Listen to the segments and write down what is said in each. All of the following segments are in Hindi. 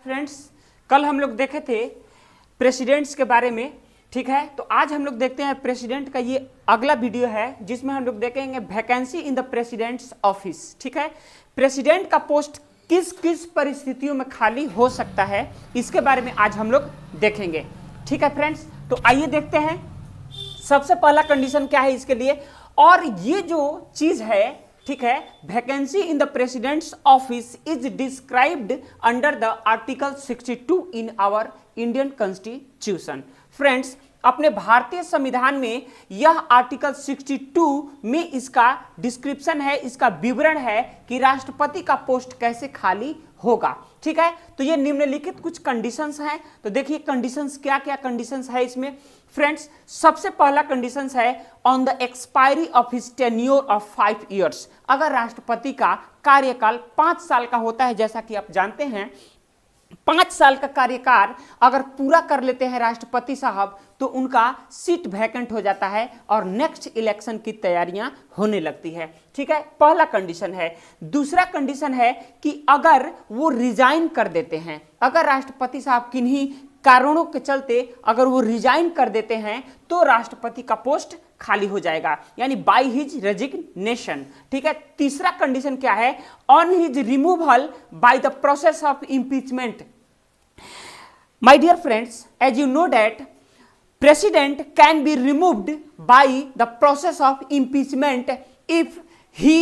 फ्रेंड्स, कल हम लोग देखे थे प्रेसिडेंट्स के बारे में, ठीक है। तो आज हम लोग देखते हैं प्रेसिडेंट का ये अगला वीडियो है जिसमें हम लोग देखेंगे vacancy in the president's office, ठीक है। प्रेसिडेंट का पोस्ट किस किस परिस्थितियों में खाली हो सकता है इसके बारे में आज हम लोग देखेंगे, ठीक है फ्रेंड्स। तो आइए देखते हैं सबसे पहला कंडीशन क्या है इसके लिए। और ये जो चीज है, ठीक है, vacancy in the president's office is described under the article 62 in our Indian constitution. Friends, अपने भारतीय संविधान में यह आर्टिकल 62 में इसका डिस्क्रिप्शन है, इसका विवरण है कि राष्ट्रपति का पोस्ट कैसे खाली होगा, ठीक है। तो ये निम्नलिखित कुछ कंडीशंस हैं। तो देखिए कंडीशंस क्या क्या कंडीशंस है इसमें। फ्रेंड्स, सबसे पहला कंडीशंस है on the expiry of his tenure of 5 years. अगर राष्ट्रपति का कार्यकाल 5 साल का होता है, जैसा कि आप जानते हैं 5 साल का कार्यकाल अगर पूरा कर लेते हैं राष्ट्रपति साहब तो उनका सीट वैकेंट हो जाता है और नेक्स्ट इलेक्शन की तैयारियां होने लगती है, ठीक है। पहला कंडीशन है। दूसरा कंडीशन है कि अगर वो रिजाइन कर देते हैं, अगर राष्ट्रपति साहब किन्हीं कारणों के चलते अगर वो रिजाइन कर देते हैं तो राष्ट्रपति का पोस्ट खाली हो जाएगा, यानी बाय हिज रेजिग्नेशन, ठीक है। तीसरा कंडीशन क्या है, on his removal by the process of impeachment. My dear friends, as you know that president can be removed by the process of impeachment if he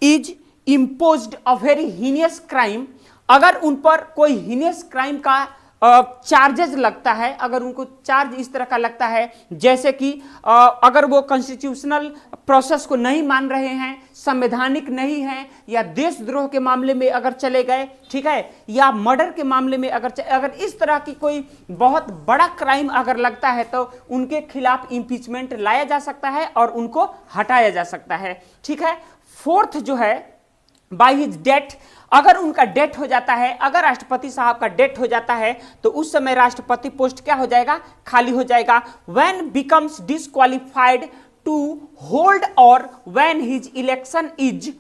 is imposed a very heinous crime। अगर उन पर कोई heinous crime का चार्जेस लगता है, अगर उनको चार्ज इस तरह का लगता है जैसे कि अगर वो कॉन्स्टिट्यूशनल प्रोसेस को नहीं मान रहे हैं, संवैधानिक नहीं है, या देशद्रोह के मामले में अगर चले गए, ठीक है, या मर्डर के मामले में अगर इस तरह की कोई बहुत बड़ा क्राइम अगर लगता है तो उनके खिलाफ इम्पीचमेंट लाया जा सकता है और उनको हटाया जा सकता है, ठीक है। फोर्थ जो है, बाय हिज डेथ, अगर उनका डेथ हो जाता है, अगर राष्ट्रपति साहब का डेथ हो जाता है तो उस समय राष्ट्रपति पोस्ट क्या हो जाएगा, खाली हो जाएगा। When becomes disqualified to hold और when his election is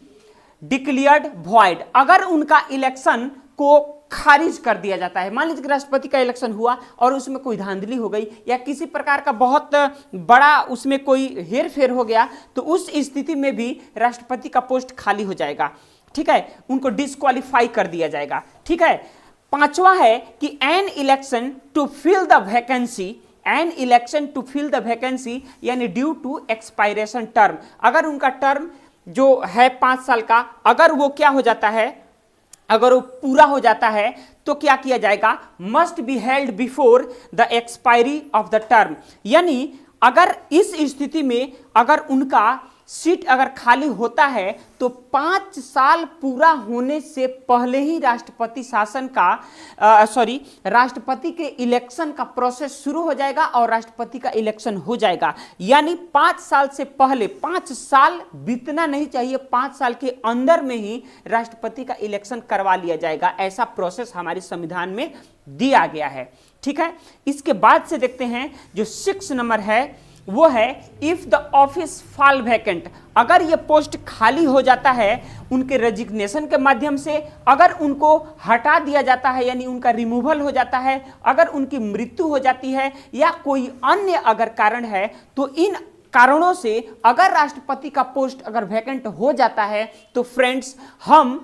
declared void, अगर उनका इलेक्शन को खारिज कर दिया जाता है। मान लीजिए कि राष्ट्रपति का इलेक्शन हुआ और उसमें कोई धांधली हो गई या किसी प्रकार का बहुत बड़ा उसमें कोई हेरफेर हो गया तो उस स्थिति में भी राष्ट्रपति का पोस्ट खाली हो जाएगा, ठीक है, उनको डिस्क्वालीफाई कर दिया जाएगा, ठीक है। पांचवा है कि an election to fill the vacancy, an election to fill the vacancy यानी ड्यू टू एक्सपायरेशन टर्म, अगर उनका टर्म जो है 5 साल का अगर वो क्या हो जाता है, अगर वो पूरा हो जाता है तो क्या किया जाएगा, must be held before the expiry of the term. यानी अगर इस स्थिति में अगर उनका सीट अगर खाली होता है तो 5 साल पूरा होने से पहले ही राष्ट्रपति शासन का राष्ट्रपति के इलेक्शन का प्रोसेस शुरू हो जाएगा और राष्ट्रपति का इलेक्शन हो जाएगा। यानी 5 साल से पहले, 5 साल बीतना नहीं चाहिए, 5 साल के अंदर में ही राष्ट्रपति का इलेक्शन करवा लिया जाएगा। ऐसा प्रोसेस हमारे संविधान में दिया गया है, ठीक है। इसके बाद से देखते हैं जो 6 नंबर है वो है if the office fall vacant, अगर ये पोस्ट खाली हो जाता है उनके रेजिग्नेशन के माध्यम से, अगर उनको हटा दिया जाता है यानी उनका रिमूवल हो जाता है, अगर उनकी मृत्यु हो जाती है या कोई अन्य अगर कारण है, तो इन कारणों से अगर राष्ट्रपति का पोस्ट अगर वैकेंट हो जाता है तो फ्रेंड्स हम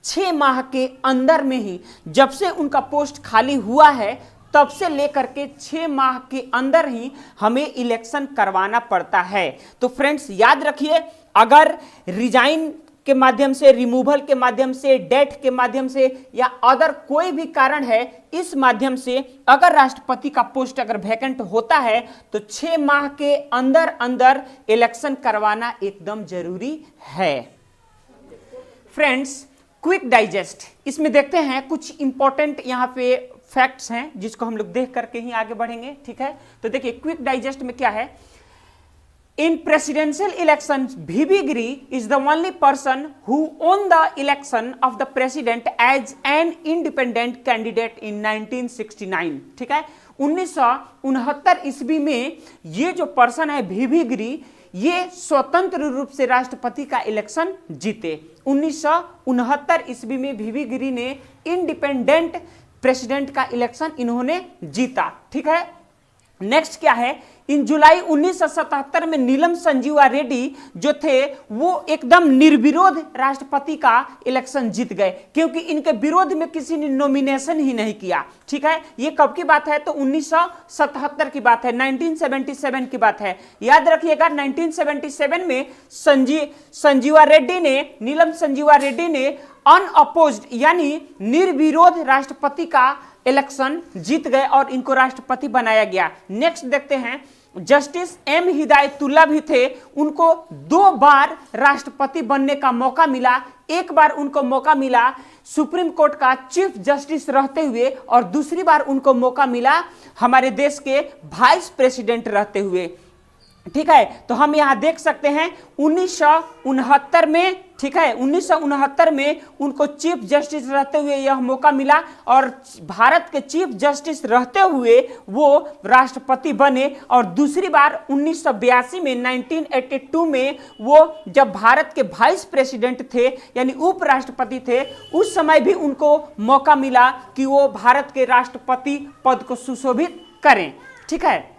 6 माह के अंदर में ही, जब से उनका पोस्ट खाली हुआ है तब से लेकर के 6 माह के अंदर ही हमें इलेक्शन करवाना पड़ता है। तो फ्रेंड्स याद रखिए, अगर रिजाइन के माध्यम से, रिमूवल के माध्यम से, डेथ के माध्यम से या अदर कोई भी कारण है, इस माध्यम से अगर राष्ट्रपति का पोस्ट अगर वैकेंट होता है तो 6 माह के अंदर अंदर इलेक्शन करवाना एकदम जरूरी है। फ्रेंड्स, क्विक डाइजेस्ट, इसमें देखते हैं कुछ इंपॉर्टेंट यहाँ पे फैक्ट्स हैं जिसको हम लोग देख करके ही आगे बढ़ेंगे, ठीक है। तो देखिए क्विक डाइजेस्ट में क्या है, in presidential election VV Giri is the only person who won the election of the president as an independent candidate in 1969, ठीक है। 1969 ईस्वी में ये जो पर्सन है वीवी गिरी, ये स्वतंत्र रूप से राष्ट्रपति का इलेक्शन जीते। 1969 ईस्वी में वीवी गिरी ने इंडिपेंडेंट प्रेसिडेंट का इलेक्शन इन्होंने जीता। ठीक है, नेक्स्ट क्या है, इन जुलाई 1977 में नीलम संजीवा रेड्डी जो थे वो एकदम निर्विरोध राष्ट्रपति का इलेक्शन जीत गए, क्योंकि इनके विरोध में किसी ने नॉमिनेशन ही नहीं किया। ठीक है, ये कब की बात है, तो 1977 की बात है, 1977 की बात है। याद रखिएगा 1977 में संजीवा रेड्डी ने, नीलम संजीवा रेड्डी ने अनअपोज्ड यानी निर्विरोध राष्ट्रपति का इलेक्शन जीत गए और इनको राष्ट्रपति बनाया गया। नेक्स्ट देखते हैं, जस्टिस एम हिदायतुल्लाह भी थे, उनको 2 बार राष्ट्रपति बनने का मौका मिला। एक बार उनको मौका मिला सुप्रीम कोर्ट का चीफ जस्टिस रहते हुए और दूसरी बार उनको मौका मिला हमारे देश के वाइस प्रेसिडेंट रहते हुए। ठीक है, तो हम यहां देख सकते हैं 1969 में, ठीक है, 1969 में उनको चीफ जस्टिस रहते हुए यह मौका मिला और भारत के चीफ जस्टिस रहते हुए वो राष्ट्रपति बने। और दूसरी बार 1982 में, 1982 में वो जब भारत के वाइस प्रेसिडेंट थे यानी उपराष्ट्रपति थे, उस समय भी उनको मौका मिला कि वो भारत के राष्ट्रपति पद को सुशोभित करें। ठीक है,